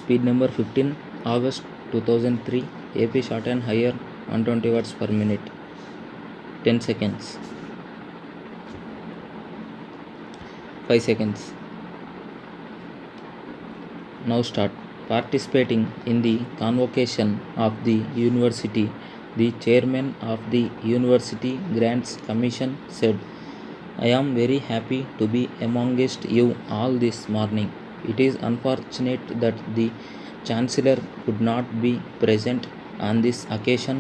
speed number 15 August 2003, AP short and higher 120 words per minute. 10 seconds. 5 seconds. Now start. Participating in the convocation of the university, the chairman of the University Grants Commission said, "I am very happy to be amongst you all this morning. It is unfortunate that the Chancellor could not be present on this occasion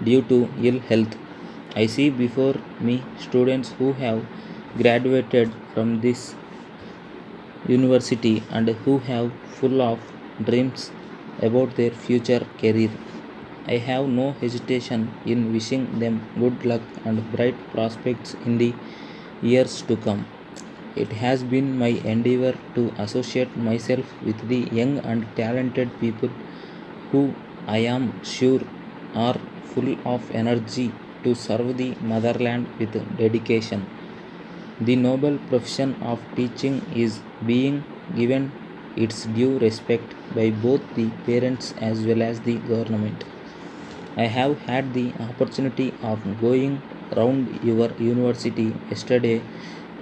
due to ill health. I see before me students who have graduated from this university and who have full of dreams about their future career. I have no hesitation in wishing them good luck and bright prospects in the years to come. It has been my endeavor to associate myself with the young and talented people who I am sure are full of energy to serve the motherland with dedication. The noble profession of teaching is being given its due respect by both the parents as well as the government. I have had the opportunity of going round your university yesterday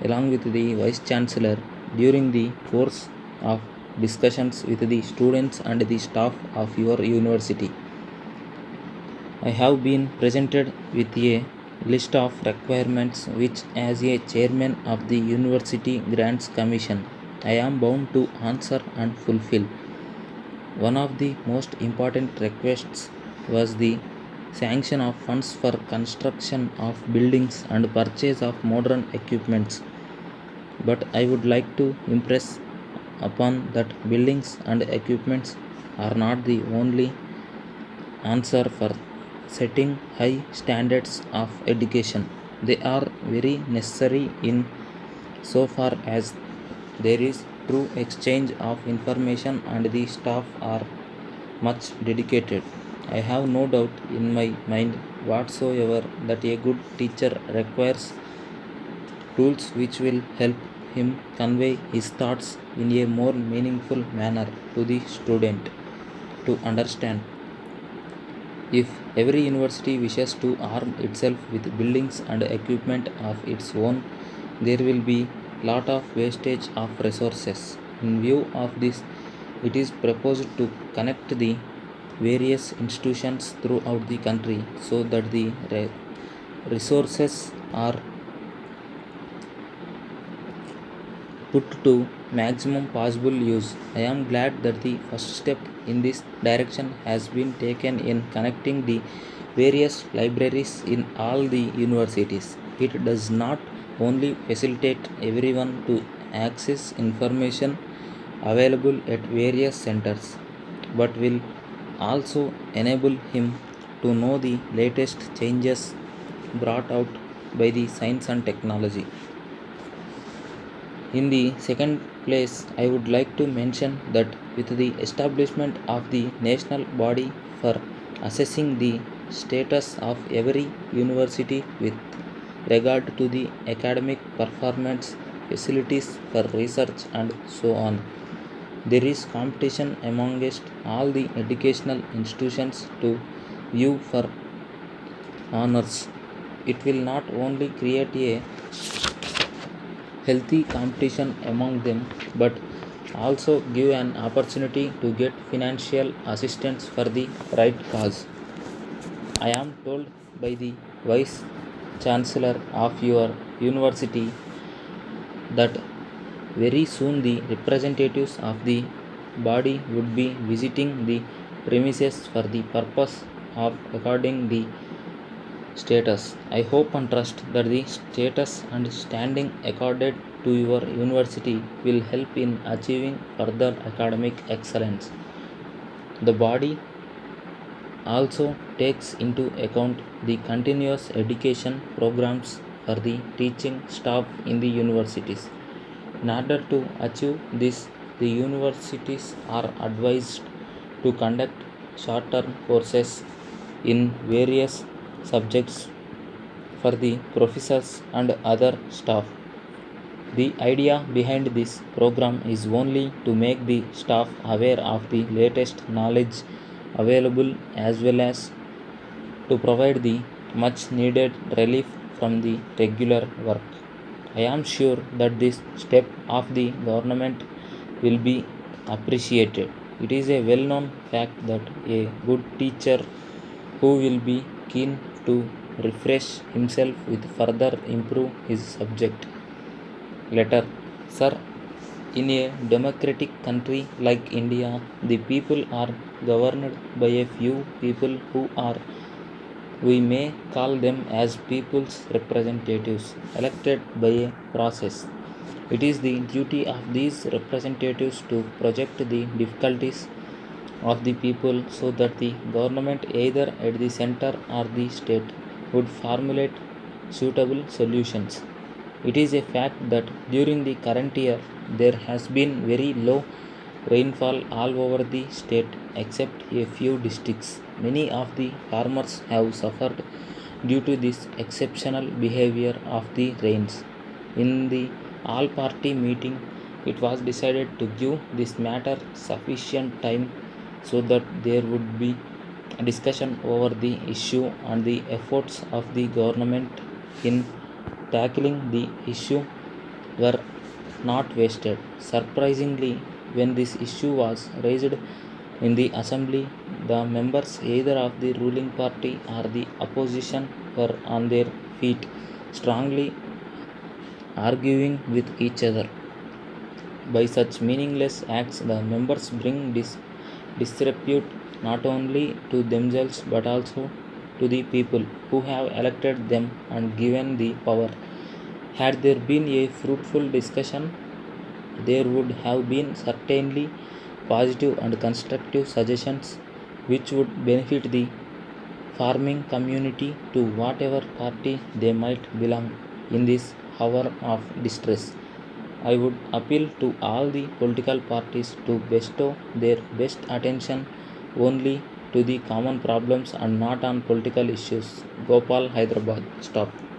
along with the Vice Chancellor during the course of discussions with the students and the staff of your university. I have been presented with a list of requirements which, as a chairman of the University Grants Commission, I am bound to answer and fulfill. One of the most important requests was the sanction of funds for construction of buildings and purchase of modern equipments. But I would like to impress upon that buildings and equipments are not the only answer for setting high standards of education. They are very necessary in so far as there is true exchange of information and the staff are much dedicated. I have no doubt in my mind whatsoever that a good teacher requires tools which will help him convey his thoughts in a more meaningful manner to the student to understand. If every university wishes to arm itself with buildings and equipment of its own, there will be lot of wastage of resources. In view of this, it is proposed to connect the various institutions throughout the country so that the resources are put to maximum possible use. I am glad that the first step in this direction has been taken in connecting the various libraries in all the universities. It does not only facilitate everyone to access information available at various centers, but will also enable him to know the latest changes brought out by the science and technology. In the second place, I would like to mention that with the establishment of the national body for assessing the status of every university with regard to the academic performance, facilities for research, and so on, there is competition amongst all the educational institutions to view for honors. It will not only create a healthy competition among them but also give an opportunity to get financial assistance for the right cause. I am told by the Vice Chancellor of your university that very soon the representatives of the body would be visiting the premises for the purpose of recording the status. I hope and trust that the status and standing accorded to your university will help in achieving further academic excellence. The body also takes into account the continuous education programs for the teaching staff in the universities. In order to achieve this, the universities are advised to conduct short term courses in various subjects for the professors and other staff. The idea behind this program is only to make the staff aware of the latest knowledge available as well as to provide the much needed relief from the regular work. I am sure that this step of the government will be appreciated. It is a well known fact that a good teacher who will be keen to refresh himself with further improve his subject. Letter. Sir, in a democratic country like India, the people are governed by a few people who are, we may call them as people's representatives, elected by a process. It is the duty of these representatives to project the difficulties of the people so that the government, either at the center or the state, would formulate suitable solutions. It is a fact that during the current year there has been very low rainfall all over the state except a few districts. Many of the farmers have suffered due to this exceptional behavior of the rains. In the all party meeting, it was decided to give this matter sufficient time so that there would be a discussion over the issue and the efforts of the government in tackling the issue were not wasted. Surprisingly, when this issue was raised in the assembly, the members either of the ruling party or the opposition were on their feet, strongly arguing with each other. By such meaningless acts, the members bring disrepute not only to themselves but also to the people who have elected them and given the power. Had there been a fruitful discussion, there would have been certainly positive and constructive suggestions which would benefit the farming community to whatever party they might belong in this hour of distress. I would appeal to all the political parties to bestow their best attention only to the common problems and not on political issues. Gopal, Hyderabad. Stop.